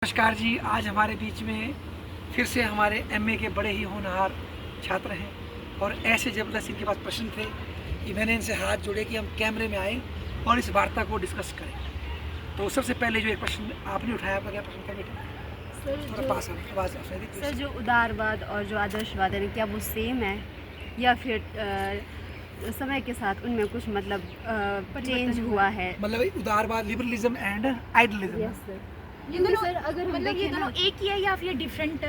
नमस्कार जी, आज हमारे बीच में फिर से हमारे एमए के बड़े ही होनहार छात्र हैं और ऐसे ज़बरदस्त इनके पास प्रश्न थे कि मैंने इनसे हाथ जोड़े कि हम कैमरे में आए और इस वार्ता को डिस्कस करें। तो सबसे पहले जो एक प्रश्न आपने उठाया, आपका क्या प्रश्न था बेटा? सर पास आवाज़ सर जो उदारवाद और जो आदर्शवाद है क्या वो सेम है या फिर समय के साथ उनमें कुछ मतलब चेंज हुआ है? मतलब उदारवाद, liberalism and idealism. Yes sir. ये दोनों सर अगर हम मतलब ये देखें दोनों ना, एक ही है या फिर डिफरेंट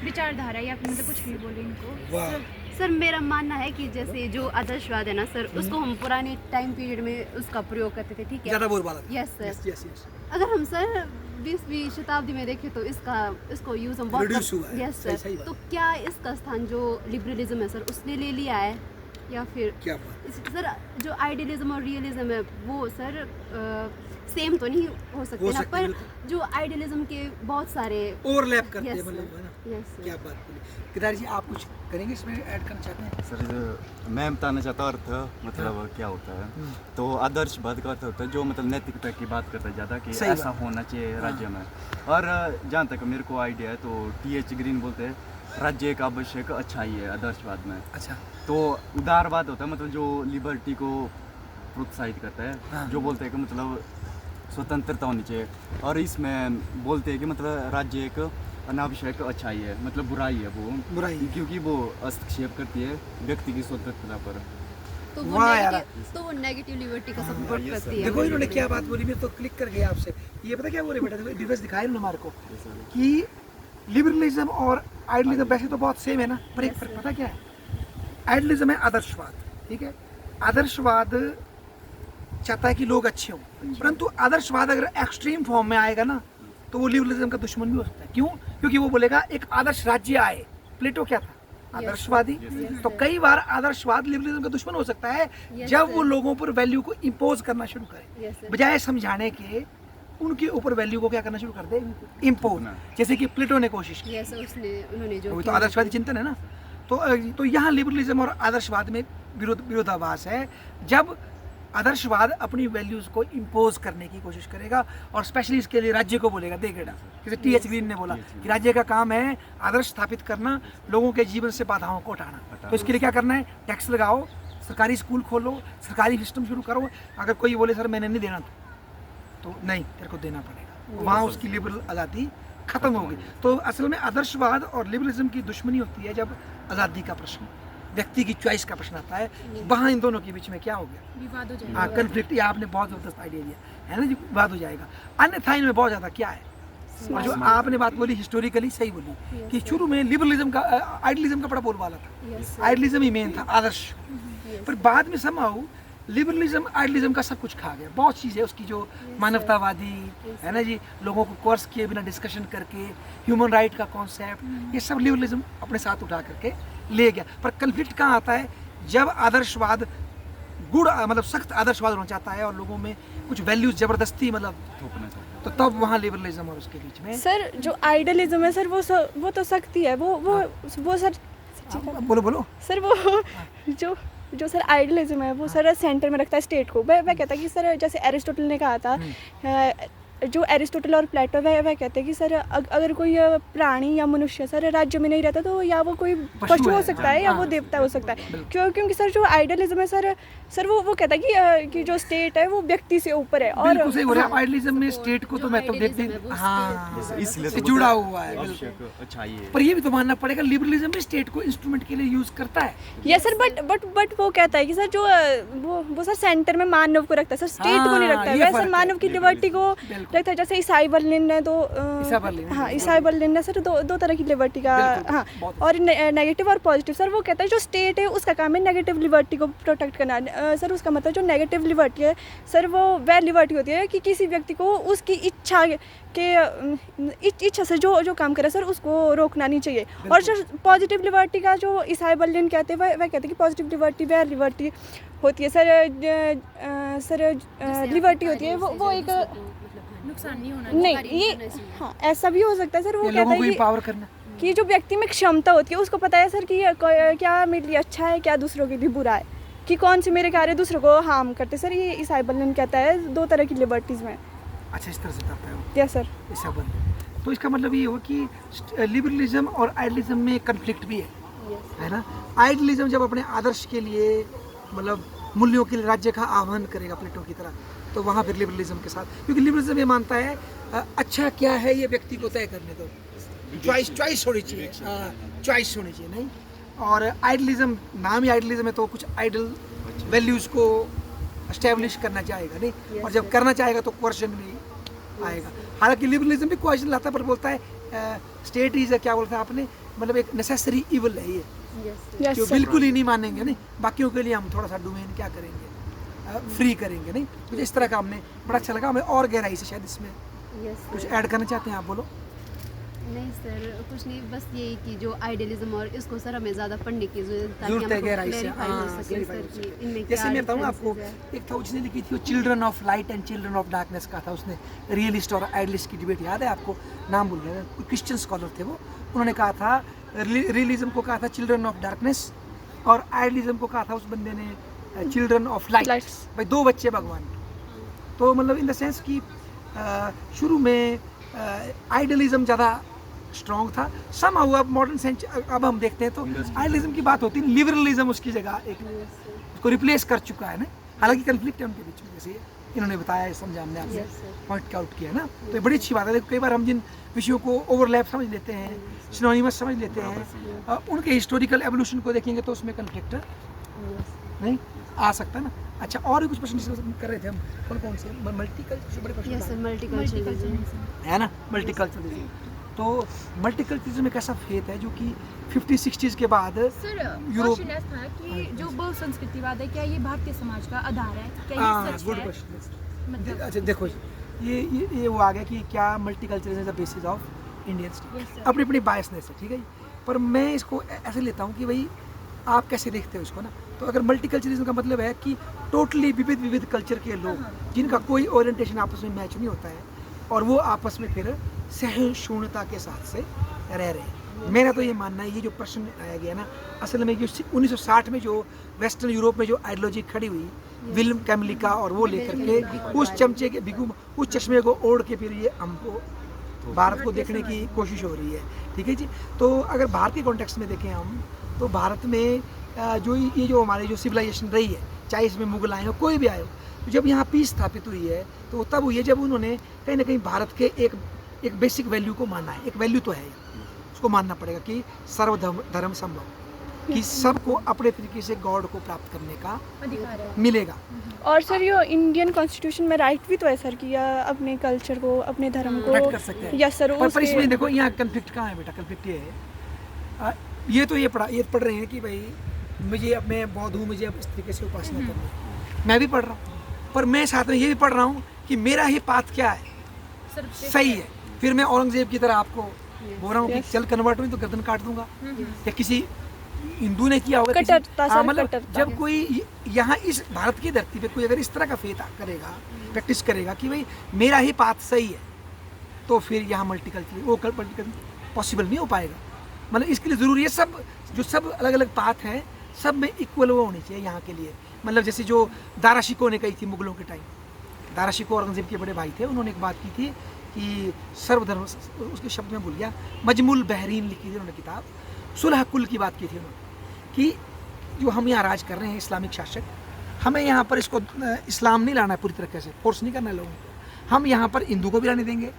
विचारधारा या फिर मतलब कुछ भी बोले इनको? वाह, सर मेरा मानना है कि जैसे जो आदर्शवाद है ना सर, उसको हम पुराने टाइम पीरियड में उसका प्रयोग करते थे, ठीक है? ज़्यादा बोल वाला। Yes sir. Yes yes. अगर हम सर 20वीं शताब्दी में देखें तो इसको यूज हम Reduce हुआ है। यस सही सर। बात। तो क्या इसका स्थान जो लिबरलिज्म है सर उसने ले लिया है या फिर क्या बात? सर जो आइडियलिज्म और रियलिज्म है वो सर सेम तो नहीं हो सकते हो ना, सकते, पर बिल्कुल। जो आइडियलिज्म के बहुत सारे ओवरलैप करते हैं, Yes, मतलब sir. है ना। यस क्या बात बोली केदार जी, आप कुछ करेंगे इसमें, ऐड करना चाहते हैं? सर मैं बताना चाहता हूँ अर्थ मतलब क्या होता है। तो आदर्शवाद का अर्थ होता है जो मतलब नैतिकता की बात करता है ज़्यादा कि सही ऐसा होना चाहिए राज्य में। और जहाँ तक मेरे को आइडिया है तो टी.एच. ग्रीन बोलते हैं राज्य एक आवश्यक अच्छाई है आदर्शवाद में। अच्छा, तो उदारवाद होता है मतलब जो लिबर्टी को प्रोत्साहित करता है, हाँ। जो बोलते हैं कि मतलब स्वतंत्रता होनी चाहिए। और इसमें बोलते हैं कि मतलब राज्य एक अनावश्यक अच्छाई है, मतलब बुराई है वो, बुराई है। क्योंकि वो हस्तक्षेप करती है व्यक्ति की स्वतंत्रता पर। तो वाह यार। वो नेगेटिव लिबर्टी का सपोर्ट yes, करती sir. है। देखो इन्होंने क्या बात बोली, मैं तो क्लिक कर गया आपसे। ये पता क्या बोले बेटा, देखो डिफरेंस दिखाया इन्होंने हमारे को कि लिबरलिज्म और आइडियलिज्म वैसे तो बहुत सेम है ना, पर एक फर्क पता क्या है? आइडियलिज्म है आदर्शवाद, ठीक है? आदर्शवाद चाहता है कि लोग अच्छे हों, परंतु आदर्शवाद अगर एक्सट्रीम फॉर्म में आएगा ना तो वो लिबरलिज्म का दुश्मन भी हो सकता है। क्यों? क्योंकि वो बोलेगा एक आदर्श राज्य आए। प्लेटो क्या था? आदर्शवादी। तो कई बार आदर्शवाद लिबरलिज्म का दुश्मन हो सकता है जब वो लोगों पर वैल्यू को इम्पोज करना शुरू करे, बजाय समझाने के उनके ऊपर वैल्यू को क्या करना शुरू कर दे, इम्पोज। जैसे कि प्लेटो ने कोशिश की। यस उन्होंने जो वही तो आदर्शवादी चिंतन है ना। तो यहाँ लिबरलिज्म और आदर्शवाद में विरोधाभास है जब आदर्शवाद अपनी वैल्यूज को इम्पोज करने की कोशिश करेगा और स्पेशली इसके लिए राज्य को बोलेगा देख बेटा, जैसे टी.एच. ग्रीन ने बोला कि राज्य का काम है आदर्श स्थापित करना, लोगों के जीवन से बाधाओं को हटाना। तो इसके लिए क्या करना है? टैक्स लगाओ, सरकारी स्कूल खोलो, सरकारी सिस्टम शुरू करो। अगर कोई बोले सर मैंने नहीं देना तो नहीं, तेरे को देना पड़ेगा। वहाँ उसकी लिबरल आज़ादी खत्म होगी। तो असल में आदर्शवाद और लिबरलिज्म की दुश्मनी होती है जब आज़ादी का प्रश्न, व्यक्ति की चॉइस का प्रश्न आता है। वहाँ इन दोनों के बीच में क्या हो गया? विवाद हो जाएगा। हाँ, कन्फ्लिक्ट। ये आपने बहुत ज़बरदस्त आइडिया दिया है ना जी, विवाद हो जाएगा। अन्यथा इनमें बहुत ज़्यादा क्या है, और जो आपने बात बोली हिस्टोरिकली सही बोली कि शुरू में लिबरलिज्म का आइडियलिज्म का बड़ा बोलबाला था। आइडियलिज्म ही मेन था, आदर्श। पर बाद में समाओ लिबरलिज्म आइडियलिज्म का सब कुछ खा गया। बहुत चीज़ें उसकी जो मानवतावादी है ना जी, लोगों को कोर्स किए बिना डिस्कशन करके ह्यूमन राइट का कॉन्सेप्ट, ये सब लिबरलिज्म अपने साथ उठा करके ले गया। पर कन्फ्लिक्ट कहाँ आता है? जब आदर्शवाद मतलब सख्त आदर्शवाद होना चाहता है और लोगों में कुछ वैल्यूज जबरदस्ती मतलब थोपना चाहता है। तो तब वहाँ लिबरलिज्म और उसके बीच में सर जो आइडियलिज्म है सर वो तो सख्ती है, वो सर बोलो सर वो जो सर आइडियलिज्म है वो सर सेंटर में रखता है स्टेट को। वह कहता है कि सर जैसे एरिस्टोटल ने कहा था, जो एरिस्टोटल और प्लेटो वह कहते हैं कि सर अगर कोई प्राणी या मनुष्य सर राज्य में नहीं रहता तो या वो कोई पशु हो सकता है या वो देवता हो सकता है। क्योंकि सर जो आइडियलिज्म है सर वो कहता है कि जो स्टेट है वो व्यक्ति से ऊपर है। और बिल्कुल सही हो रहा है। आइडियलिज्म में स्टेट को तो मैं तो देखती हाँ इसलिए से तो जुड़ा बोलते हैं हुआ है। आवश्यक अच्छाई है। पर ये भी तो मानना पड़ेगा लिबरलिज्म भी स्टेट को इंस्ट्रूमेंट के लिए यूज करता है। यस सर, बट वो कहता है कि सर जो वो सर सेंटर में मानव को रखता है सर, स्टेट को नहीं रखता है। ये वैसे फर्क है। मानव की लिबर्टी को बिल्कुल। रखता है। जैसे ईसाई बर्लिन ने तो ईसाई बर्लिन ने सर दो तरह की लिबर्टी का हाँ, और नेगेटिव और पॉजिटिव। सर वो कहता है जो स्टेट है उसका काम है नेगेटिव लिबर्टी को प्रोटेक्ट करना। सर उसका मतलब जो नेगेटिव लिबर्टी है सर वो वह लिबर्टी होती है कि किसी व्यक्ति को उसकी इच्छा से जो काम करे सर उसको रोकना नहीं चाहिए। और सर पॉजिटिव लिबर्टी का जो ईसाई बर्लिन कहते हैं वह कहते हैं कि पॉजिटिव लिबर्टी वह लिबर्टी होती है सर लिबर्टी होती है वो एक नुकसान नहीं होना नहीं चाहिए। ये हाँ ऐसा भी हो सकता है सर। वो कहता लोगों को है एम्पावर करना कि जो व्यक्ति में क्षमता होती है उसको पता है सर कि क्या मेरे लिए अच्छा है, क्या दूसरों के लिए बुरा है, कि कौन से मेरे कार्य दूसरों को हार्म करते। सर ये ईसाई बर्लिन कहता है दो तरह की लिबर्टीज में। अच्छा, इस तरह से करता है वो। Yes sir. ऐसा बन तो इसका मतलब ये हुआ कि लिबरलिज्म और आइडलिज्म में कन्फ्लिक्ट भी है ना। आइडलिज्म जब अपने आदर्श के लिए मतलब मूल्यों के लिए राज्य का आह्वान करेगा प्लेटो की तरह, तो वहाँ फिर लिबरलिज्म के साथ, क्योंकि लिबरलिज्म ये मानता है अच्छा क्या है ये व्यक्ति को तय करने दो, चॉइस होनी चाहिए, चॉइस होनी चाहिए नहीं। और आइडलिज्म, नाम ही आइडलिज्म है तो कुछ आइडल वैल्यूज़ को एस्टेब्लिश करना चाहेगा नहीं, और जब करना चाहेगा तो क्वेश्चन भी आएगा। हालांकि लिबरलिज्म भी क्वेश्चन लाता है, पर बोलता है स्टेट इज क्या बोलता है आपने, मतलब एक नेसेसरी इवल है ये, जो बिल्कुल ही नहीं मानेंगे नहीं, बाकियों के लिए हम थोड़ा सा डोमेन क्या करेंगे, फ्री करेंगे नहीं। मुझे इस तरह का हमने बड़ा अच्छा लगा, हमें और गहराई से शायद इसमें कुछ ऐड करना चाहते हैं आप, बोलो। नहीं सर, कुछ नहीं, बस यही कि जो आइडियलिज्म और इसको सर हमें ज़्यादा पढ़ने की जरूरत है गहराई से। जैसे मैं बताऊँ आपको, एक था उसने लिखी थी children of light and children of darkness का था, उसने रियलिस्ट और आइडलिस्ट की डिबेट, याद है आपको, नाम भूल गया, क्रिश्चियन स्कॉलर थे वो, उन्होंने कहा था रियलिज्म को कहा था चिल्ड्रन ऑफ डार्कनेस और आइडलिज्म को कहा था उस बंदे ने चिल्ड्रन ऑफ लाइट। भाई दो बच्चे भगवान, तो मतलब इन द सेंस कि शुरू में आइडलिज्म ज़्यादा स्ट्रॉन्ग था, सम हुआ मॉडर्न सेंच, अब हम देखते हैं तो आइडलिज्म की बात होती है, लिबरलिज्म उसकी जगह एक उसको रिप्लेस कर चुका है ना। हालांकि कन्फ्लिक्ट है उनके बीच में, जैसे इन्होंने बताया, समझा हमने आपसे पॉइंट आउट किया ना, तो ये बड़ी अच्छी बात है। देखो कई बार हम जिन विषयों को ओवरलैप समझ लेते हैं, सिनोनिमस समझ लेते हैं, उनके हिस्टोरिकल एवोल्यूशन को देखेंगे तो उसमें कन्फ्लिक्ट नहीं आ सकता ना। अच्छा, और भी कुछ प्रश्न डिस्कस कर रहे थे हम, कौन से, मल्टीकल्चर, बड़े प्रश्न है ना, मल्टीकल्चरलिज्म। तो मल्टीकल्चरलिज्म में कैसा फेथ है जो कि 50-60s के बाद सर यूरोप क्वेश्चन था कि जो बहु संस्कृतिवाद है, क्या ये भारतीय समाज का आधार है, क्या ये सच गुड है? क्वेश्चन। मतलब अच्छा देखो ये वो आ गया कि क्या multiculturalism is the basis of Indian state, अपनी अपनी बायसनेस है, ठीक है। पर मैं इसको ऐसे लेता हूँ कि भाई आप कैसे देखते हो इसको ना। तो अगर मल्टीकल्चरलिज्म का मतलब है कि टोटली विविध कल्चर के लोग जिनका कोई ओरिएंटेशन आपस में मैच नहीं होता है, और वो आपस में फिर सहिष्णुता के साथ से रह रहे हैं। मेरा तो ये मानना है, ये जो प्रश्न आया गया ना, असल में जो 1960 में जो वेस्टर्न यूरोप में जो आइडियोलॉजी खड़ी हुई, विल्म कैमलिका और वो लेकर के उस चमचे के उस चश्मे को ओढ़ के फिर ये हमको भारत को देखने की कोशिश हो रही है, ठीक है जी। तो अगर भारत के कॉन्टेक्स्ट में देखें हम, तो भारत में जो ये जो हमारी जो सिविलाइजेशन रही है, चाहे इसमें मुगल आए हो, कोई भी आए हो, तो जब यहाँ पीस स्थापित हुई है तो तब हुई है जब उन्होंने कहीं ना कहीं भारत के एक बेसिक वैल्यू को माना है। एक वैल्यू तो है, उसको मानना पड़ेगा कि सर्वधर्म संभव, कि सबको अपने तरीके से गॉड को प्राप्त करने का अधिकार है, मिलेगा। और सर ये इंडियन कॉन्स्टिट्यूशन में राइट भी तो है सर कि अपने कल्चर को, अपने धर्म को कट कर सकते हैं। Yes sir. पर इसमें देखो यहाँ कन्फ्लिक्ट कहाँ है बेटा, कन्फ्लिक्ट ये है, ये तो ये पढ़ रहे हैं कि भाई मुझे अब मैं बौद्ध हूँ, मुझे अब इस तरीके से उपासना करनी है, मैं भी पढ़ रहा हूँ, पर मैं साथ में ये भी पढ़ रहा हूँ कि मेरा ही पाथ क्या है, सही है। फिर मैं औरंगजेब की तरह आपको बोल रहा हूँ कि चल कन्वर्ट हुई तो गर्दन काट दूंगा, या किसी हिंदू ने किया होगा, मतलब जब कोई यहाँ इस भारत की धरती पे कोई अगर इस तरह का फेथ करेगा, प्रैक्टिस करेगा कि भाई मेरा ही पाथ सही है, तो फिर यहाँ मल्टीकल्चर पॉसिबल नहीं हो पाएगा। मतलब इसके लिए ज़रूरी है सब अलग अलग पाथ हैं, सब में इक्वल वो होनी चाहिए यहाँ के लिए। मतलब जैसे जो दारा शिकोह ने कही थी मुगलों के टाइम, दारा शिकोह औरंगजेब के बड़े भाई थे, उन्होंने एक बात की थी कि सर्वधर्म, उसके शब्द में भूल गया, मजमुल बहरीन लिखी थी उन्होंने किताब, सुलह कुल की बात की थी उन्होंने, कि जो हम यहाँ राज कर रहे हैं इस्लामिक शासक, हमें यहाँ पर इसको इस्लाम नहीं लाना है पूरी तरीके से, फोर्स नहीं करना है लोगों को। हम यहाँ पर हिंदू को भी रहने देंगे,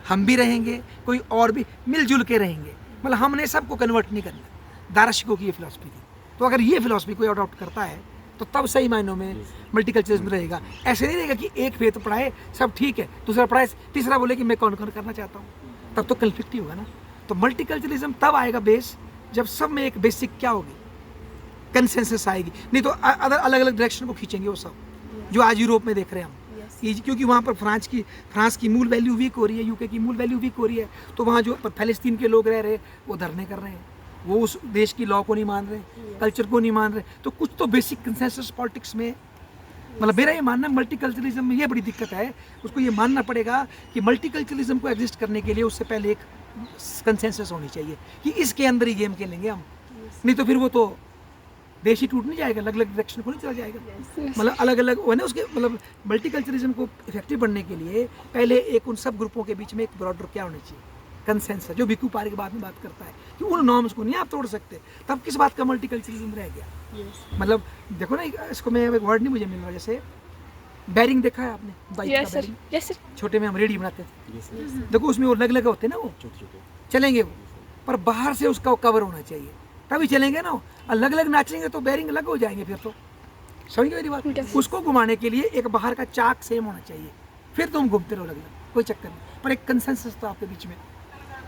हम भी रहेंगे, कोई और भी मिलजुल के रहेंगे, मतलब हमने सबको कन्वर्ट नहीं करना। दारा शिकोह की ये फिलॉसफी थी। तो अगर ये फिलॉसफी कोई अडॉप्ट करता है तो तब सही मायनों में मल्टीकल्चरलिज्म रहेगा। ऐसे नहीं रहेगा कि एक फेथ पढ़ाए सब ठीक है, दूसरा पढ़ाए तीसरा बोले कि मैं कौन करना चाहता हूँ, तब तो कन्फ्लिक्ट ही होगा ना। तो मल्टीकल्चरलिज्म तब आएगा बेस जब सब में एक बेसिक क्या होगी, कंसेंसस आएगी, नहीं तो अलग अलग डायरेक्शन को खींचेंगे वो सब, जो आज यूरोप में देख रहे हैं हम। क्योंकि वहाँ पर फ्रांस की मूल वैल्यू वीक हो रही है, यूके की मूल वैल्यू वीक हो रही है, तो वहाँ जो फलस्तीन के लोग रह रहे वो धरने कर रहे हैं, वो उस देश की लॉ को नहीं मान रहे, कल्चर को नहीं मान रहे। तो कुछ तो बेसिक कंसेंसस पॉलिटिक्स में, मतलब मेरा ये मानना मल्टीकल्चरलिज्म में ये बड़ी दिक्कत है। उसको ये मानना पड़ेगा कि मल्टीकल्चरलिज्म को एग्जिस्ट करने के लिए उससे पहले एक कंसेंसस होनी चाहिए कि इसके अंदर ही गेम खेलेंगे हम, नहीं तो फिर वो तो देश ही टूट नहीं जाएगा, अलग अलग डायरेक्शन को नहीं चला जाएगा। मतलब अलग अलग वो है ना, उसके मतलब मल्टीकल्चरलिज्म को इफेक्टिव बनने के लिए पहले एक उन सब ग्रुपों के बीच में एक बॉर्डर क्या होनी चाहिए, कंसेंसस जो भिक्खू पारी के बाद में बात करता है कि उन नॉर्म्स को नहीं आप तोड़ सकते, तब किस बात का मल्टीकल्चरलिज्म रह गया? मतलब देखो ना, इसको मैं एक वर्ड नहीं मुझे मिल रहा, जैसे बैरिंग देखा है आपने बाइक यस का सर, बैरिंग? Yes sir. छोटे में हम रेडी बनाते थे, ये सर देखो उसमें वो लग होते हैं ना, वो छोटे छोटे चलेंगे वो, पर बाहर से उसका कवर होना चाहिए तभी चलेंगे ना। अलग अलग नाचेंगे तो बैरिंग अलग हो जाएंगे फिर तो, समझ गए मेरी बात? उसको घुमाने के लिए एक बाहर का चाक सेम होना चाहिए, फिर तुम घूमते रहो अलग अलग, कोई चक्कर नहीं, पर एक कंसेंसस तो आपके बीच में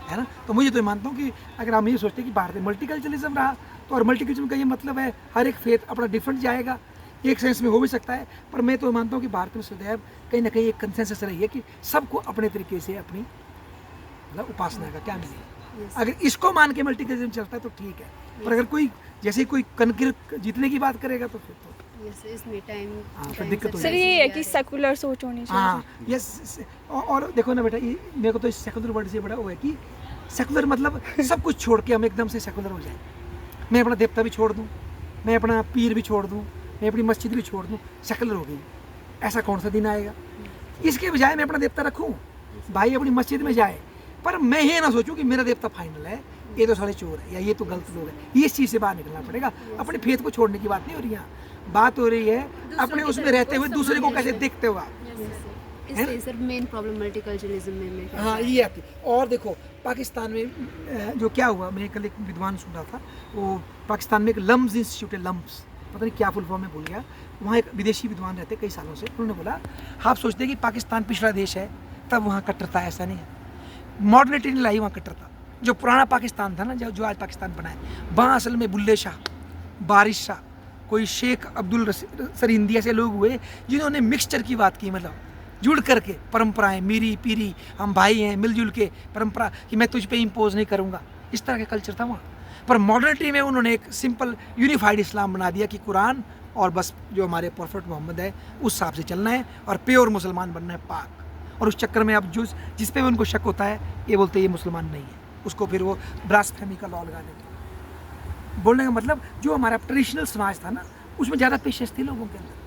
है ना। तो मुझे तो मानता हूँ कि अगर हम ये सोचते हैं कि भारत में मल्टीकल्चरलिज्म रहा, तो और मल्टीकल्चरलिज्म का ये मतलब है हर एक फेथ अपना डिफरेंट जाएगा, एक सेंस में हो भी सकता है, पर मैं तो मानता हूँ कि भारत में सदैव कहीं ना कहीं एक कंसेंसस रही है कि सबको अपने तरीके से अपनी मतलब उपासना का क्या मिले। अगर इसको मान के मल्टीकल्चरलिज्म चलता है तो ठीक है, पर अगर कोई जैसे कोई कनकिर जीतने की बात करेगा तो फिर तो इसमें टाइम फिर दिक्कत हो सर ये है कि सेकुलर सोच होनी चाहिए। हाँ यस। और देखो ना बेटा, ये मेरे को तो इस सेकुलर वर्ड से बड़ा वो है कि सेकुलर मतलब सब कुछ छोड़ के हम एकदम से सेकुलर हो जाए। मैं अपना देवता भी छोड़ दूँ, मैं अपना पीर भी छोड़ दूँ, मैं अपनी मस्जिद भी छोड़ दूँ, सेकुलर हो गई। ऐसा कौन सा दिन आएगा? इसके बजाय मैं अपना देवता रखूँ, भाई अपनी मस्जिद में जाए, पर मैं ये ना सोचूं कि मेरा देवता फाइनल है, ये तो सारे चोर है या ये तो गलत लोग हैं। ये इस चीज़ से बाहर निकलना पड़ेगा। अपने फेथ को छोड़ने की बात नहीं हो रही है, बात हो रही है अपने उसमें रहते हुए दूसरे को कैसे देखते हो आप। इसलिए सर मेन प्रॉब्लम मल्टीकल्चरलिज्म में क्या हाँ ये आती। और देखो पाकिस्तान में जो क्या हुआ, मैं कल एक विद्वान सुन रहा था, वो पाकिस्तान में एक लम्स इंस्टीट्यूट है, लम्स पता नहीं क्या फुल फॉर्म में भूल गया, वहाँ एक विदेशी विद्वान रहते कई सालों से, उन्होंने बोला आप सोचते हैं कि पाकिस्तान पिछड़ा देश है तब वहाँ कट्टरता, ऐसा नहीं है। मॉडर्निटी नहीं लाई वहाँ कट्टरता। जो पुराना पाकिस्तान था ना, जो आज पाकिस्तान बना है, वहाँ असल में बुल्ले शाह, बारिश शाह, कोई शेख अब्दुल सरिंदी ऐसे लोग हुए जिन्होंने मिक्सचर की बात की, मतलब जुड़ करके परंपराएं, मीरी पीरी हम भाई हैं, मिलजुल के परंपरा कि मैं तुझ पे इम्पोज नहीं करूँगा, इस तरह का कल्चर था वहाँ। पर मॉडर्निटी में उन्होंने एक सिंपल यूनिफाइड इस्लाम बना दिया कि कुरान और बस जो हमारे प्रॉफिट मोहम्मद है उस हिसाब से चलना है और प्योर मुसलमान बनना है, पाक। और उस चक्कर में अब जिस पे भी उनको शक होता है ये बोलते हैं ये मुसलमान नहीं है, उसको फिर वो ब्लास्फेमी का लॉ लगा देते हैं। बोलने का मतलब जो हमारा ट्रेडिशनल समाज था ना, उसमें ज़्यादा पेशेंस थी लोगों के अंदर,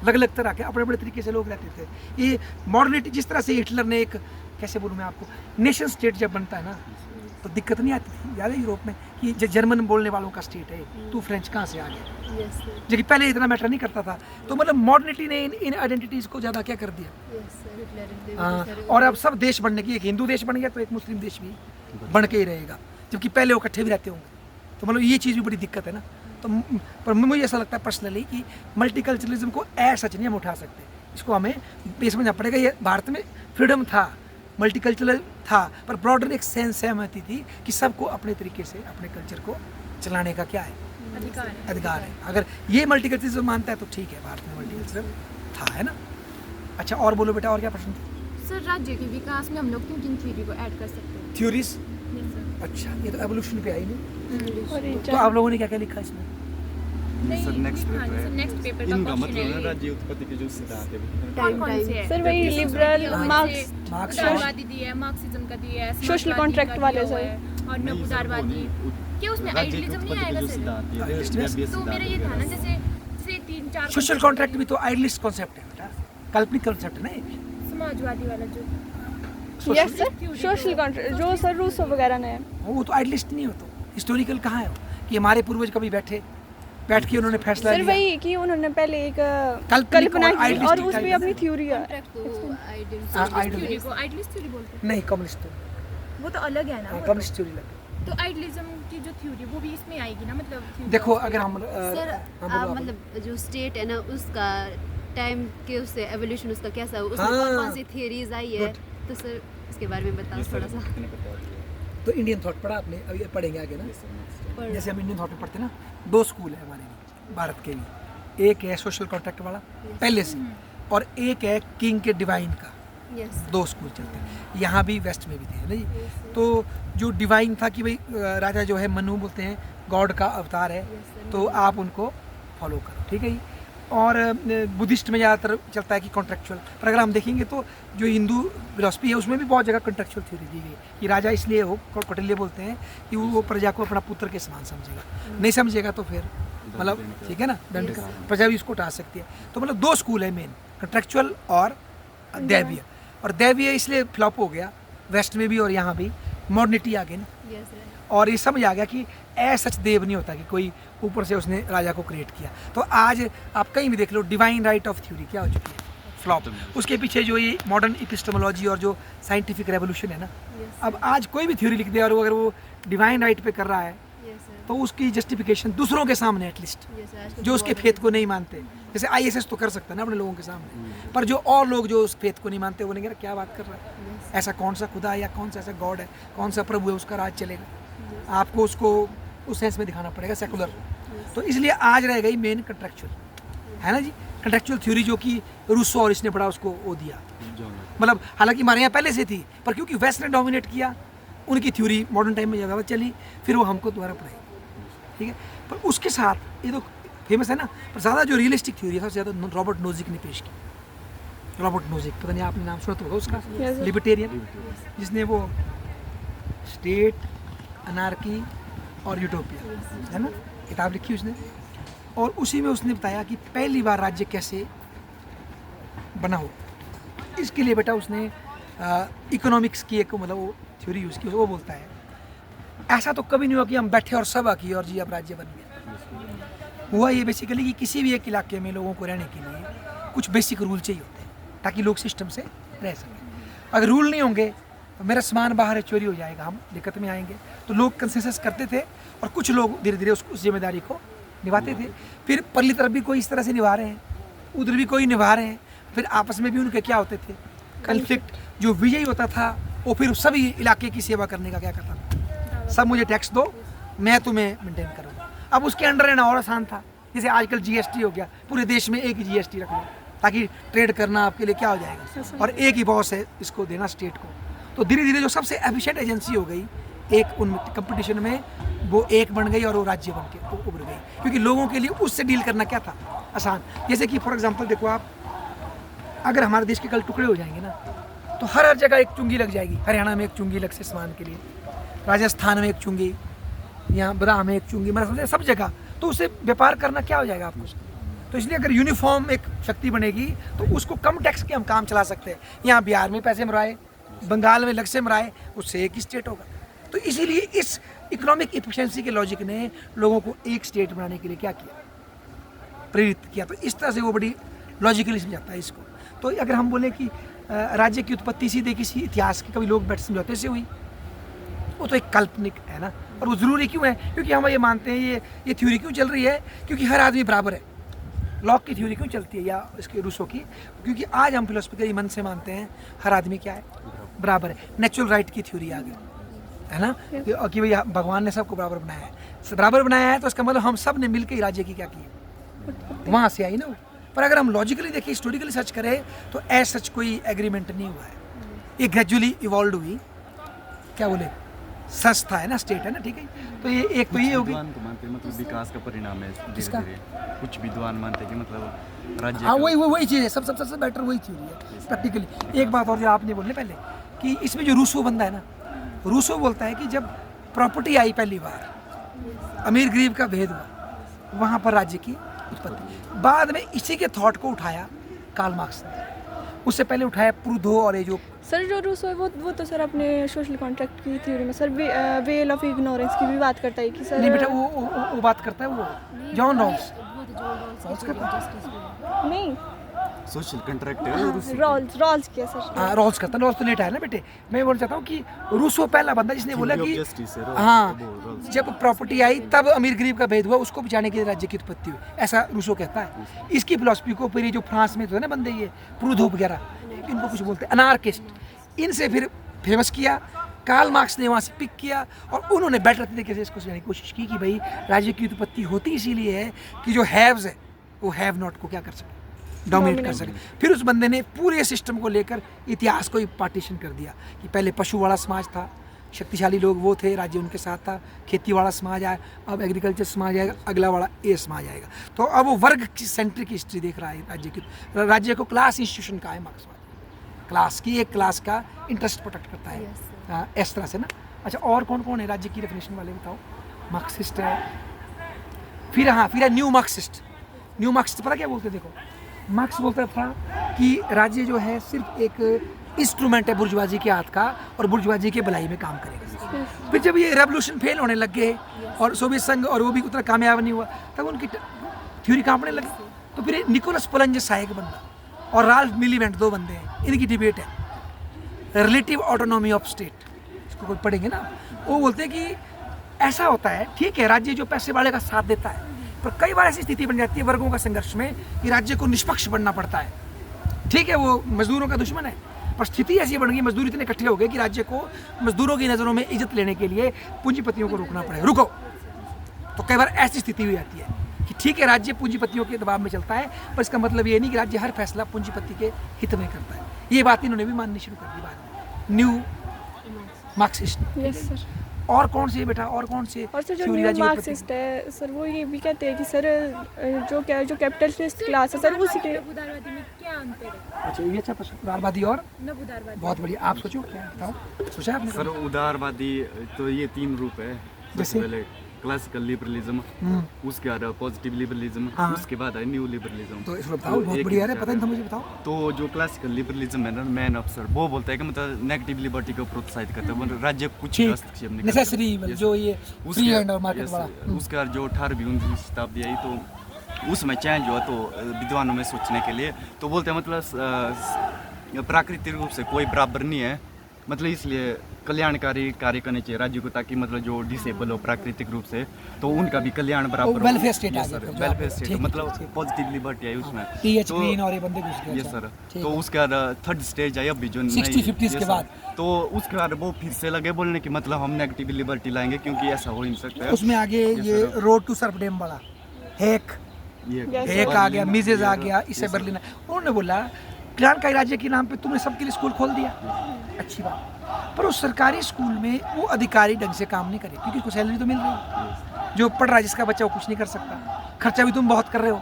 अलग अलग तरह के अपने अपने तरीके से लोग रहते थे। ये मॉडर्निटी जिस तरह से हिटलर ने एक, कैसे बोलूँ मैं आपको, नेशन स्टेट जब बनता है ना तो दिक्कत नहीं आती थी, याद है यूरोप में कि जो जर्मन बोलने वालों का स्टेट है, तू फ्रेंच कहाँ से आ गया, जो कि पहले इतना मैटर नहीं करता था। तो मतलब मॉडर्निटी ने इन आइडेंटिटीज़ को ज़्यादा क्या कर दिया। हाँ, और अब सब देश बनने की, एक हिंदू देश बन गया तो एक मुस्लिम देश भी बन के ही रहेगा, जबकि पहले वो इकट्ठे भी रहते होंगे। तो मतलब ये चीज़ भी बड़ी दिक्कत है ना। तो पर मुझे ऐसा लगता है पर्सनली कि मल्टीकल्चरलिज्म को ऐसा सच नहीं हम उठा सकते, इसको हमें ये समझना पड़ेगा। ये भारत में फ्रीडम था, मल्टीकल्चरल था, पर ब्रॉडर एक सेंस सहमति थी कि सबको अपने तरीके से अपने कल्चर को चलाने का क्या है, अधिकार है। अगर ये मल्टीकल्चरलिज्म मानता है तो ठीक है, भारत में मल्टीकल्चरल था, है ना। अच्छा और बोलो बेटा, और क्या प्रश्न था? सर राज्य के विकास में हम लोग किन किन थ्योरी को ऐड कर सकते हैं? थ्योरीज? Yes, sir. अच्छा, ये तो एवोल्यूशन पे आई नहीं। और तो आप लोगों ने क्या क्या लिखा इसमें? सर नेक्स्ट हाँ, पेपर सर, है, next paper का इनका question मतलब है है ये। राज्य उत्पत्ति के जो सिद्धांत है वो कौन कौन से है? सर वही लिबरल, मार्क्स, उदारवादी दी है, मार्क्सिज्म का दी है, Social समाजवादी contract का दिया वाले हुआ सर। है, और नहीं, न सर, वो उदारवादी। नहीं, क्या उसमें राज्य के आइडियलिज्म नहीं उत्पत्ति के आएगा जो सर? सिद्धांत है, Yes, ये तो मेरा ये था ना, जैसे 3-4 सोशल कॉन्ट्रैक्ट भी तो आइडियलिस्ट कॉन्सेप्ट है बेटा, काल्पनिक कॉन्सेप्ट है ना ये। समाजवादी वाला जो यस सर, सोशल कॉन्ट्रैक्ट जो सर रूसो वगैरह ने, वो तो आइडियलिस्ट नहीं हो, तो हिस्टोरिकल कहाँ है वो कि हमारे पूर्वज कभी बैठ के उन्होंने फैसला सर लिया। वही कि उन्होंने पहले एक काल्पनिक कल्पना और की idealistic और उस type पे है। अपनी थ्योरी है। हाँ, थ्योरी आइडियलिस्ट को आइडियलिस्ट थ्योरी बोलते हैं। नहीं, कम्युनिस्ट तो, वो तो अलग है ना। हाँ, वो कम्युनिस्ट थ्योरी लगे। तो आइडियलिज्म की जो थ्योरी वो भी इसमें आएगी ना, मतलब theory देखो of- अगर हम सर हाँ, बोलो आप। मतलब जो स्टेट है ना उसका टाइम के उससे एवोल्यूशन उसका कैसा हुआ, उसमें हाँ। कौन कौन सी थियरीज आई है, तो सर इसके बारे में बताओ थोड़ा सा। तो इंडियन थॉट पढ़ा आपने, अभी पढ़ेंगे आगे ना। जैसे हम इंडियन थॉट में पढ़ते हैं ना, 2 स्कूल है हमारे लिए, भारत के लिए। एक है सोशल कॉन्ट्रैक्ट वाला पहले से, और एक है किंग के डिवाइन का। यस 2 स्कूल चलते हैं, यहाँ भी वेस्ट में भी थे ना जी। तो जो डिवाइन था कि भाई राजा जो है मनु बोलते हैं गॉड का अवतार है, तो आप उनको फॉलो करो, ठीक है जी। और बुद्धिस्ट में ज़्यादातर चलता है कि कॉन्ट्रेक्चुअल, पर अगर हम देखेंगे तो जो हिंदू फिलॉसफी है उसमें भी बहुत जगह कॉन्ट्रेक्चुअल थ्योरी दी गई कि राजा इसलिए हो, कौटिल्य बोलते हैं कि वो प्रजा को अपना पुत्र के समान समझेगा, नहीं समझेगा तो फिर मतलब ठीक है ना, दंड का, प्रजा भी उसको उठा सकती है। तो मतलब 2 स्कूल है मेन, कॉन्ट्रेक्चुअल और दैवीय। और दैवीय इसलिए फ्लॉप हो गया वेस्ट में भी और यहाँ भी मॉडर्निटी आ गई ना, यस सर। और ये समझ आ गया कि ऐसा सच देव नहीं होता कि कोई ऊपर से उसने राजा को क्रिएट किया। तो आज आप कहीं भी देख लो डिवाइन राइट ऑफ थ्योरी क्या हो चुकी है, फ्लॉप। उसके पीछे जो ये मॉडर्न एपिस्टेमोलॉजी और जो साइंटिफिक रेवोल्यूशन है ना, अब आज कोई भी थ्योरी लिख दे और अगर वो डिवाइन राइट पे कर रहा है यस सर। तो उसकी जस्टिफिकेशन दूसरों के सामने एटलीस्ट, यस सर। जो उसके फेथ को नहीं मानते, जैसे ISS तो कर सकता है ना अपने लोगों के सामने, पर जो और लोग जो उस फेथ को नहीं मानते वो नहीं कह रहे क्या बात कर रहा है, ऐसा कौन सा खुदा है या कौन सा ऐसा गॉड है, कौन सा प्रभु है उसका राज चलेगा। आपको उसको उस सेंस में दिखाना पड़ेगा सेकुलर। तो इसलिए आज रह गई मेन कंट्रेक्चुअल, है ना जी, कंट्रेक्चुअल थ्योरी जो कि रूसो और इसने बड़ा उसको वो दिया। मतलब हालांकि हमारे यहाँ पहले से थी, पर क्योंकि वेस्ट ने डोमिनेट किया, उनकी थ्योरी मॉडर्न टाइम में ज़्यादा चली, फिर वो हमको दोबारा पढ़ाई, ठीक है। पर उसके साथ ये तो फेमस है ना, पर ज़्यादा जो रियलिस्टिक थ्योरी है सबसे ज़्यादा रॉबर्ट नोजिक ने पेश की। रॉबर्ट नोजिक, पता नहीं आपने नाम सुना तो होगा उसका, Yes, लिबर्टेरियन, जिसने वो स्टेट, अनार्की और यूटोपिया, है ना, किताब लिखी उसने। और उसी में उसने बताया कि पहली बार राज्य कैसे बना हो। इसके लिए बेटा उसने इकोनॉमिक्स की एक मतलब वो थ्योरी यूज़ की। वो बोलता है ऐसा तो कभी नहीं हुआ कि हम बैठे और सभा की और जी अब राज्य बन गया। हुआ ये बेसिकली कि किसी भी एक इलाके में लोगों को रहने के लिए कुछ बेसिक रूल चाहिए होते हैं ताकि लोग सिस्टम से रह सकें। अगर रूल नहीं होंगे तो मेरा सामान बाहर है, चोरी हो जाएगा, हम दिक्कत में आएंगे। तो लोग कंसेंसस करते थे और कुछ लोग धीरे धीरे उस जिम्मेदारी को निभाते थे। फिर परली तरफ भी कोई इस तरह से निभा रहे हैं, उधर भी कोई निभा रहे हैं, फिर आपस में भी उनके क्या होते थे कन्फ्लिक्ट। जो विजयी होता था वो फिर सभी इलाके की सेवा करने का क्या करता था, सब मुझे टैक्स दो, मैं तुम्हें मेंटेन करूँगा। अब उसके अंडर रहना और आसान था, जैसे आजकल GST हो गया, पूरे देश में एक ही GST रख लो ताकि ट्रेड करना आपके लिए क्या हो जाएगा, और एक ही बॉस है इसको देना स्टेट को। तो धीरे धीरे जो सबसे एफिशिएंट एजेंसी हो गई एक उन कंपटीशन में, वो एक बन गई और वो राज्य बन के उभर गई, क्योंकि लोगों के लिए उससे डील करना क्या था, आसान। जैसे कि फॉर एग्जांपल देखो आप, अगर हमारे देश के कल टुकड़े हो जाएंगे ना तो हर जगह एक चुंगी लग जाएगी। हरियाणा में एक चुंगी लग से सामान के लिए, राजस्थान में एक चुंगी, यहाँ बदाम में एक चुंगी, मतलब समझे सब जगह। तो उससे व्यापार करना क्या हो जाएगा आपको। तो इसलिए अगर यूनिफॉर्म एक शक्ति बनेगी तो उसको कम टैक्स के हम काम चला सकते हैं। यहाँ बिहार में पैसे मराए, बंगाल में लग से मराए, उससे एक ही स्टेट होगा। तो इसीलिए इस इकोनॉमिक एफिशिएंसी के लॉजिक ने लोगों को एक स्टेट बनाने के लिए क्या किया, प्रेरित किया। तो इस तरह से वो बड़ी लॉजिकली समझाता है इसको। तो अगर हम बोले कि राज्य की उत्पत्ति सीधे किसी इतिहास के कभी लोग बैठ समझौते से हुई, वो तो एक काल्पनिक है ना। और वो ज़रूरी क्यों है, क्योंकि हम ये मानते हैं ये थ्योरी क्यों चल रही है, क्योंकि हर आदमी बराबर है। लॉक की थ्योरी क्यों चलती है या इसके रूसो की, क्योंकि आज हम फिलोसफिकली मन से मानते हैं हर आदमी क्या है, बराबर है। नेचुरल राइट की थ्योरी आ गई, है ना, कि भैया भगवान ने सबको बराबर बनाया है। बराबर बनाया है तो इसका मतलब हम सब ने मिलकर ही राज्य की क्या की है, वहाँ से आई ना वो। पर अगर हम लॉजिकली देखें, हिस्टोरिकली सर्च करें तो ऐसा सच कोई एग्रीमेंट नहीं हुआ है। ये ग्रेजुअली इवॉल्व हुई, क्या बोले, संस्था है ना, स्टेट है ना, ठीक है। तो ये एक तो ये होगी, विद्वान तो मानते हैं मतलब विकास का परिणाम है किसका? धीरे-धीरे। कुछ विद्वान मानते हैं कि मतलब राज्य हाँ का- वही चीज़ है, सबसे बेटर वही थ्योरी है प्रैक्टिकली। एक बात और जो आपने बोले पहले कि इसमें जो रूसो बंदा है ना, रूसो बोलता है कि जब प्रॉपर्टी आई पहली बार, अमीर गरीब का भेद हुआ, वहाँ पर राज्य की उत्पत्ति। बाद में इसी के थॉट को उठाया कार्ल मार्क्स ने, उससे पहले उठाया प्रूदो और ये जो सर जो रूसो है वो तो सर अपने सोशल कॉन्ट्रैक्ट की थ्योरी में सर वेल ऑफ इग्नोरेंस की भी बात करता है कि सर नहीं बेटा वो बात करता है वो जॉन रॉल्स नहीं सोशल कॉन्ट्रैक्ट है रूसी। रॉल्स किया सर। हाँ रॉल्स करता है, रॉल्स तो लेट आया ना बेटे। मैं बोलना चाहता हूँ कि रूसो पहला बंदा जिसने बोला Theory कि of justice है, हाँ Rawls। जब प्रॉपर्टी आई तब अमीर गरीब का भेद हुआ, उसको बचाने के लिए राज्य की उत्पत्ति हुई, ऐसा रूसो कहता है। इसकी फिलॉसफी को फिर ये जो फ्रांस में तो है ना बंदे ये प्रूदो वगैरह, इनको कुछ बोलते हैं अनार्किस्ट, इनसे फिर फेमस किया। कार्ल मार्क्स ने वहाँ से पिक किया और उन्होंने बेटर तरीके से इसको समझाने की कोशिश की कि भाई राज्य की उत्पत्ति होती इसीलिए है कि जो हैव्स है वो हैव नॉट को क्या कर सके, डोमिनेट कर सके। फिर उस बंदे ने पूरे सिस्टम को लेकर इतिहास को ही पार्टीशन कर दिया कि पहले पशु वाला समाज था, शक्तिशाली लोग वो थे, राज्य उनके साथ था, खेती वाला समाज आया, अब एग्रीकल्चर समाज आएगा, अगला वाला ए समाज आएगा। तो अब वो वर्ग की सेंट्रिक हिस्ट्री देख रहा है राज्य की। राज्य को क्लास इंस्टीट्यूशन का है मार्क्सवाद, क्लास की एक क्लास का इंटरेस्ट प्रोटेक्ट करता है। हाँ, इस तरह से ना। अच्छा और कौन कौन है राज्य की डेफिनेशन वाले बताओ। मार्क्सिस्ट है, फिर है न्यू मार्क्सिस्ट। न्यू मार्क्सिस्ट पता क्या बोलते हैं, देखो मार्क्स बोलता था कि राज्य जो है सिर्फ एक इंस्ट्रूमेंट है बुर्जुआजी के हाथ का और बुर्जुआजी के भलाई में काम करेगा। फिर जब ये रेवोल्यूशन फेल होने लग गए और सोवियत संघ और वो भी उतना कामयाब नहीं हुआ, तब उनकी थ्योरी कांपने लगी। तो फिर निकोलस पोलंजस आया एक बंदा और राल्फ मिलीवेंट, दो बंदे हैं, इनकी डिबेट है रिलेटिव ऑटोनॉमी ऑफ स्टेट, इसको कोई पढ़ेंगे ना। वो बोलते हैं कि ऐसा होता है, ठीक है राज्य जो पैसे वाले का साथ देता है, पर कई बार ऐसी स्थिति बन जाती है वर्गों का संघर्ष में कि राज्य को निष्पक्ष बनना पड़ता है। ठीक है वो मजदूरों का दुश्मन है, पर स्थिति ऐसी बन गई, मजदूर इतने इकट्ठे हो गए कि राज्य को मजदूरों की नज़रों में इज्जत लेने के लिए पूंजीपतियों को रोकना पड़े, रुको। तो कई बार ऐसी स्थिति हो जाती है कि ठीक है राज्य पूंजीपतियों के दबाव में चलता है, पर इसका मतलब ये नहीं कि राज्य हर फैसला पूंजीपति के हित में करता है। ये बात इन्होंने भी माननी शुरू कर दी बाद में, न्यू मार्क्सिस्ट। Yes sir. और कौन से बेटा, और कौन से और सर जो theory न्यू राज्य के प्रति? मार्क्सिस्ट है सर, वो ये भी कहते हैं कि सर जो कैपिटलिस्ट क्लास है सर, उसके नवोदारवादी में क्या अंतर है? अच्छा ये अच्छा प्रश्न, उदारवादी और नवोदारवादी बहुत बढ़िया। आप सोचो क्या बताओ, सोचा आपने? सर उदारवादी तो ये 3 रूप है। जैसे? सबसे पहले क्लासिकल लिबरलिज्म, उसके बाद पॉजिटिव लिबरलिज्म, हाँ। उसके बाद है न्यू लिबरलिज्म। तो इसको बताओ, बहुत एक बढ़िया है, विचार पता नहीं था मुझे, बताओ। तो जो क्लासिकल लिबरलिज्म है ना, मैन ऑफ सर वो बोलता है कि मतलब नेगेटिव लिबर्टी को प्रोत्साहित करता है, मतलब राज्य कुछ ठीक, हस्तक्षेप नहीं करता। नेसेसरी Yes, जो ये फ्री हैंड और मार्केट yes, वाला। उसके बाद जो 18वीं 19वीं शताब्दी आई तो उसमें चेंज हुआ तो विद्वानों में सोचने के लिए तो बोलते हैं मतलब प्राकृतिक रूप से कोई बराबर नहीं है, मतलब इसलिए कल्याणकारी कार्य करने चाहिए राज्य को, ताकि मतलब जो डिसेबल हो प्राकृतिक रूप से तो उनका भी कल्याण बराबर हो। welfare state आ Yes, गया sir, फिर जो welfare आप- state, ठीक, मतलब ठीक। पॉजिटिव लिबर्टी आई उसमें। TH तो- ग्रीन और ये बंदे घुस गए। यस अच्छा, सर। ठीक तो है। उसके बाद थर्ड स्टेज आई अभी जो 60-50s के बाद। तो उसके बाद वो फिर से लगे बोलने की मतलब हम नेगेटिव लिबर्टी लाएंगे क्योंकि ऐसा हो ही नहीं सकता है। उसमें आगे Yes, ये sir। रोड टू सर्वडेम बड़ा हेक ये Yes, हेक आ गया, बर्लिन, मिजेज आ ये- गया, इससे yes, sir। बर्लिन। उन्होंने बोला कल्याणकारी राज्य के नाम पे तुमने सबके लिए स्कूल खोल दिया, अच्छी बात, पर उस सरकारी स्कूल में वो अधिकारी ढंग से काम नहीं करे क्योंकि उसको सैलरी तो मिल रही है। जो पढ़ रहा है जिसका बच्चा वो कुछ नहीं कर सकता, खर्चा भी तुम बहुत कर रहे हो,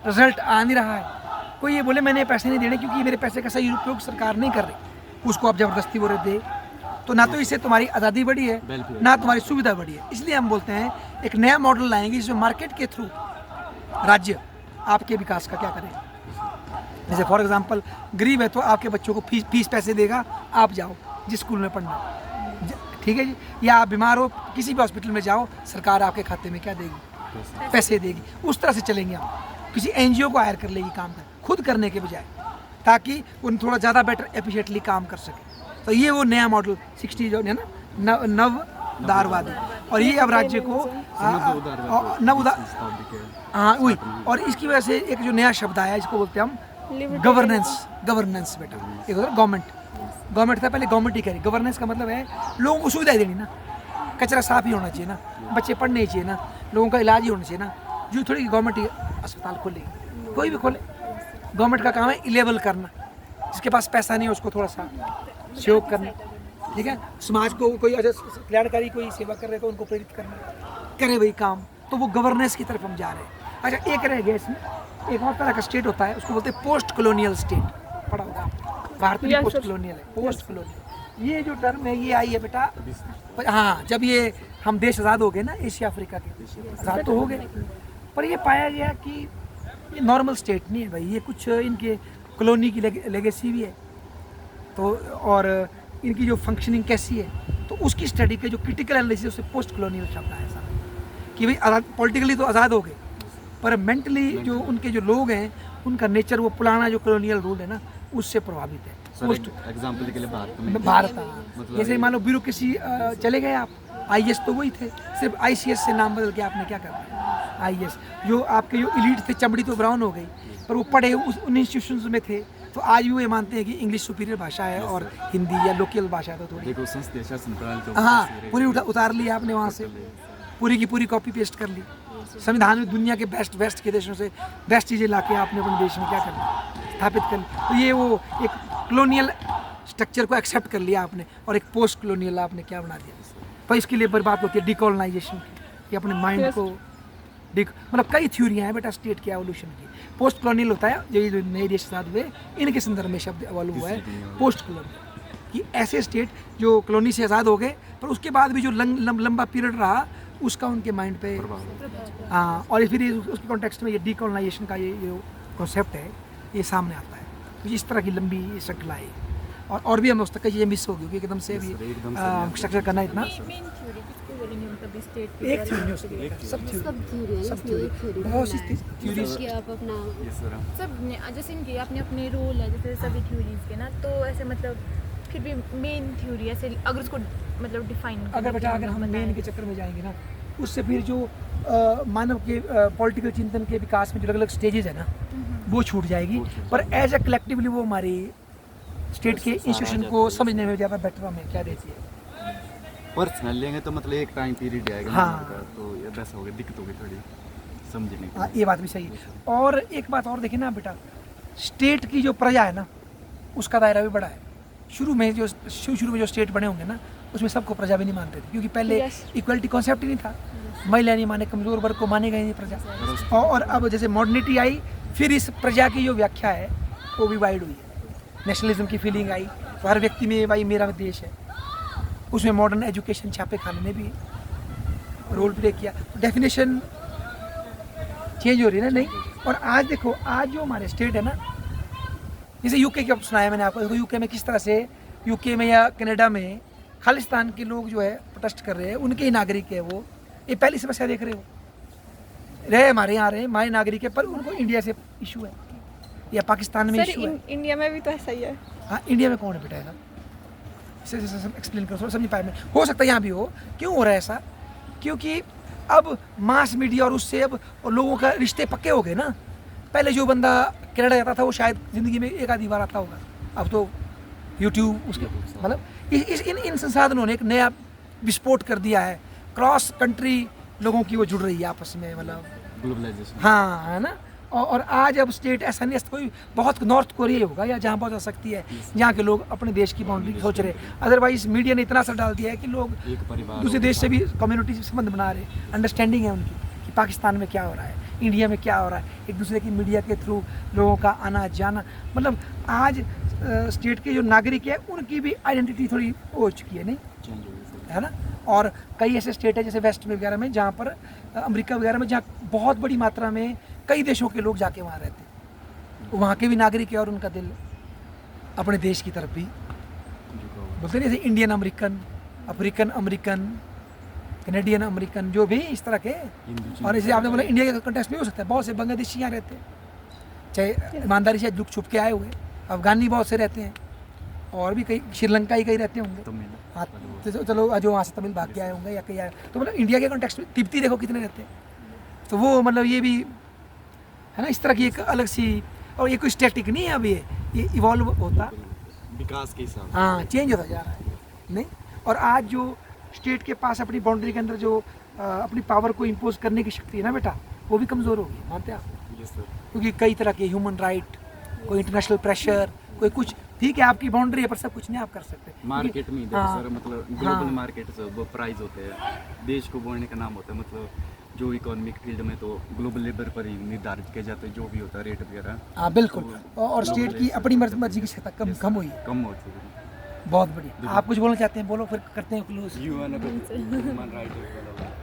रिजल्ट आ नहीं रहा है। कोई ये बोले मैंने पैसे नहीं देने क्योंकि मेरे पैसे का सही उपयोग सरकार नहीं कर रही, उसको आप ज़बरदस्ती बोले दे, तो ना तो इससे तुम्हारी आज़ादी बढ़ी है ना तुम्हारी सुविधा बढ़ी है। इसलिए हम बोलते हैं एक नया मॉडल लाएंगे जिसमें मार्केट के थ्रू राज्य आपके विकास का क्या करे। जैसे फॉर एग्जांपल गरीब है तो आपके बच्चों को फीस पैसे देगा, आप जाओ जिस स्कूल में पढ़ना, ठीक है जी। या आप बीमार हो किसी भी हॉस्पिटल में जाओ, सरकार आपके खाते में क्या देगी, पैसे देगी। उस तरह से चलेंगे हम, किसी NGO को हायर कर लेगी काम कर, खुद करने के बजाय, ताकि उन थोड़ा ज़्यादा बेटर एफिशिएंटली काम कर सके। तो ये वो नया मॉडल 60 जो है ना नवदारवादी, और ये अब राज्य को हाँ वही। और इसकी वजह से एक जो नया शब्द आया इसको बोलते हैं हम गवर्नेंस बेटा। एक होता है गवर्नमेंट था पहले, गवर्नमेंट ही करी। गवर्नेंस का मतलब है लोगों को सुविधाएं देनी ना, कचरा साफ ही होना चाहिए ना, बच्चे पढ़ने ही चाहिए ना, लोगों का इलाज ही होना चाहिए ना। जो थोड़ी गवर्नमेंट ही अस्पताल खोलेगी, कोई भी खोले, गवर्नमेंट का काम है इलेबल करना, जिसके पास पैसा नहीं है उसको थोड़ा सा सहयोग करना, ठीक है। समाज को कोई कल्याणकारी कोई सेवा कर रहे तो उनको प्रेरित करना, करे वही काम। तो वो गवर्नेंस की तरफ हम जा रहे हैं। अच्छा एक रह गया इसमें, एक और तरह का स्टेट होता है, उसको बोलते हैं पोस्ट कॉलोनियल स्टेट, पढ़ा होगा भारत में। Yes, post sir. कॉलोनियल है, पोस्ट कॉलोनियल। ये जो टर्म है ये आई है बेटा, हाँ जब ये हम देश आज़ाद हो गए ना, एशिया अफ्रीका के आज़ाद तो हो गए, पर ये पाया गया कि ये नॉर्मल स्टेट नहीं है भाई, ये कुछ इनके कॉलोनी की लेगेसी भी है। तो और इनकी जो फंक्शनिंग कैसी है, तो उसकी स्टडी के जो क्रिटिकल एनालिसिस उससे पोस्ट कॉलोनियल शब्द आया सारा, कि भाई आज़ाद पॉलिटिकली तो आज़ाद हो गए, पर मेंटली जो उनके जो लोग हैं उनका नेचर वो पुराना जो कॉलोनियल रूल है ना उससे प्रभावित है। पोस्ट एग्जाम्पल के लिए भारत मतलब जैसे मान लो ब्यूरोक्रेसी चले गए आप, IAS तो वही थे, सिर्फ ICS से नाम बदल के आपने क्या करना, IAS। जो आपके जो इलीट थे, चमड़ी तो ब्राउन हो गई, पर वो पढ़े उन इंस्टीट्यूशंस में थे, तो आज भी वो ये मानते हैं कि इंग्लिश सुपीरियर भाषा है और हिंदी या लोकल भाषा है तो थोड़ी, देखो संस्थान शासन प्रणाली तो हाँ पूरी उतार ली आपने वहाँ से, पूरी की पूरी कॉपी पेस्ट कर ली। संविधान में दुनिया के बेस्ट के देशों से बेस्ट चीज़ें लाके आपने अपने देश में क्या कर लिया, स्थापित कर ली। तो ये वो एक कॉलोनियल स्ट्रक्चर को एक्सेप्ट कर लिया आपने, और एक पोस्ट कॉलोनियल आपने क्या बना दिया। पर इसके लिए बर्बाद होती है डिकॉलोनाइजेशन की, कि अपने माइंड को मतलब कई थ्योरियाँ हैं बेटा स्टेट के एवोल्यूशन की। पोस्ट कॉलोनियल होता है ये जो नए देश आज़ाद हुए इनके संदर्भ में शब्द एवॉल्व हुआ है पोस्ट कॉलोनियल, कि ऐसे स्टेट जो कॉलोनी से आज़ाद हो गए पर उसके बाद भी जो लंबा पीरियड रहा उसका उनके माइंड पे हाँ, और फिर उसके कॉन्टेक्स्ट में ये डीकॉलोनाइजेशन का ये कॉन्सेप्ट है ये सामने आता है। तो इस तरह की लंबी श्रृंखला है। और भी हम उस तक कई चीज़ें मिस हो गई, क्योंकि एकदम से भी Yes, sir, एकदम से स्ट्रक्चर करना इतना मेन थ्योरी किसको बोलेंगे मतलब स्टेट एक थ्योरी नहीं उसकी, सब थ्योरी सब थ्योरी है, सब इसमें एक थ्योरी थ्योरी बहुत सी है थ्योरीज कि आप अपना यस सर। सब जैसे इनके अपने अपने रोल है जैसे सभी थ्योरीज के ना, तो ऐसे मतलब फिर भी मेन थ्योरी ऐसे अगर उसको मतलब डिफाइन अगर बेटा अगर हम मेन के चक्कर में जाएंगे ना, उससे फिर जो मानव के पॉलिटिकल चिंतन के विकास में जो अलग अलग स्टेजेस है ना, वो छूट जाएगी। पर एज अ कलेक्टिवली वो हमारी स्टेट के इंस्टीट्यूशन को समझने में ज़्यादा बेटर हमें क्या देती है। पर्सनल लेंगे तो मतलब एक टाइम पीरियड आएगा हाँ। ना उनका, तो ये वैसा होगा, दिक्कत होगी थोड़ी समझने की। हाँ, ये बात भी सही है। और एक बात और देखिए ना बेटा, स्टेट की जो प्रजा है ना, उसका दायरा भी बड़ा है। शुरू में जो स्टेट बने होंगे ना, उसमें सबको प्रजा भी नहीं मानते थे, क्योंकि पहले Yes. इक्वलिटी कॉन्सेप्ट ही नहीं था। महिला नहीं माने, कमजोर वर्ग को मानेगा ही नहीं प्रजा। और अब जैसे मॉडर्निटी आई, फिर इस प्रजा की जो व्याख्या है वो भी वाइड हुई है। नेशनलिज्म की फीलिंग आई, तो हर व्यक्ति में भाई मेरा देश है। उसमें मॉडर्न एजुकेशन छापे खाने ने भी रोल प्ले किया, डेफिनेशन चेंज हो रही है ना। नहीं, और आज देखो, आज जो हमारे स्टेट है ना, जैसे यूके का सुनाया मैंने आपको, देखो यूके में किस तरह से, यूके में या कनाडा में खालिस्तान के लोग जो है प्रोटेस्ट कर रहे हैं, उनके ही नागरिक है वो। ये पहली समस्या देख रहे हो, रहे हमारे यहाँ रहे, हमारे नागरिक है, पर उनको इंडिया से इशू है या पाकिस्तान में सर इशू है। इंडिया में भी तो ऐसा ही है। हाँ, इंडिया में कौन है बेटा ऐसा? इसे एक्सप्लेन करो, थोड़ा समझ पाए में। हो सकता है यहाँ भी हो। क्यों हो रहा है ऐसा? क्योंकि अब मास मीडिया और उससे अब लोगों का रिश्ते पक्के हो गए ना। पहले जो बंदा कनाडा जाता था वो शायद ज़िंदगी में एक आधी बार आता होगा, अब तो यूट्यूब उसके मतलब इन संसाधनों ने एक नया विस्फोट कर दिया है। क्रॉस कंट्री लोगों की वो जुड़ रही है आपस में, मतलब ग्लोबलाइजेशन। हाँ, है ना। और आज अब स्टेट ऐसा नहीं है, कोई बहुत नॉर्थ कोरिया होगा या जहाँ बहुत जा सकती है, जहाँ के लोग अपने देश की बाउंड्री सोच रहे हैं। अदरवाइज मीडिया ने इतना असर डाल दिया है कि लोग एक परिवार दूसरे देश से भी कम्युनिटी से संबंध बना रहे हैं। अंडरस्टैंडिंग है उनकी कि पाकिस्तान में क्या हो रहा है, इंडिया में क्या हो रहा है, एक दूसरे की मीडिया के थ्रू लोगों का आना जाना। मतलब आज स्टेट के जो नागरिक है उनकी भी आइडेंटिटी थोड़ी हो चुकी है, नहीं चेंज हो गई सर। है ना। और कई ऐसे स्टेट है जैसे वेस्ट में वगैरह में, जहाँ पर अमेरिका वगैरह में, जहाँ बहुत बड़ी मात्रा में कई देशों के लोग जाके वहाँ रहते हैं, वहाँ के भी नागरिक है और उनका दिल अपने देश की तरफ भी बोलते हैं, जैसे Indian American, African American, Canadian American, जो भी इस तरह के। और जैसे आपने बोला इंडिया का कंटेक्स्ट भी हो सकता है, बहुत से बांग्लादेशी यहाँ रहते हैं, चाहे ईमानदारी से लुक छुप के आए हुए, अफगानी बहुत से रहते हैं, और भी कई श्रीलंकाई कई रहते होंगे। तमिल। हाँ, तो चलो जो वहाँ से तमिल भाग के आए होंगे या कहीं आए, तो मतलब इंडिया के कॉन्टेक्स्ट में तिब्बती देखो कितने रहते हैं। तो वो मतलब ये भी है ना, इस तरह की एक अलग सी, और ये कोई स्टैटिक नहीं है, अब ये इवॉल्व होता, विकास के हिसाब से। हाँ, चेंज होता जा रहा है। नहीं, और आज जो स्टेट के पास अपनी बाउंड्री के अंदर जो अपनी पावर को इम्पोज करने की शक्ति है ना बेटा, वो भी कमज़ोर होगी, मानते हैं आप? Yes sir. क्योंकि कई तरह के ह्यूमन राइट, कोई इंटरनेशनल प्रेशर, कोई कुछ, ठीक है आपकी बाउंड्री है, पर सब कुछ नहीं आप कर सकते मार्केट में देखो हाँ, सर, मतलब ग्लोबल हाँ। मार्केट से वो प्राइस होते हैं, देश को बोलने का नाम होता है, मतलब जो इकोनॉमिक फील्ड में तो ग्लोबल लेवल पर ही निर्धारित किया जाता है, जो भी होता है रेट वगैरह हाँ बिल्कुल। और स्टेट की अपनी मर्जी की सत्ता कम हुई है, कम होती है। बहुत बढ़िया। आप कुछ बोलना चाहते हैं, बोलो, फिर करते हैं क्लोज। ह्यूमन राइट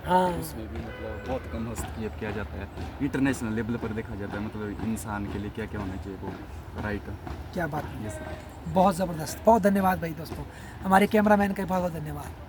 हाँ, उसमें भी मतलब बहुत कम हस्तक्षेप किया जाता है। इंटरनेशनल लेवल पर देखा जाता है, मतलब इंसान के लिए क्या क्या होना चाहिए वो राइट। क्या बात है, यस सर। बहुत ज़बरदस्त। बहुत धन्यवाद भाई दोस्तों, हमारे कैमरामैन का बहुत बहुत धन्यवाद।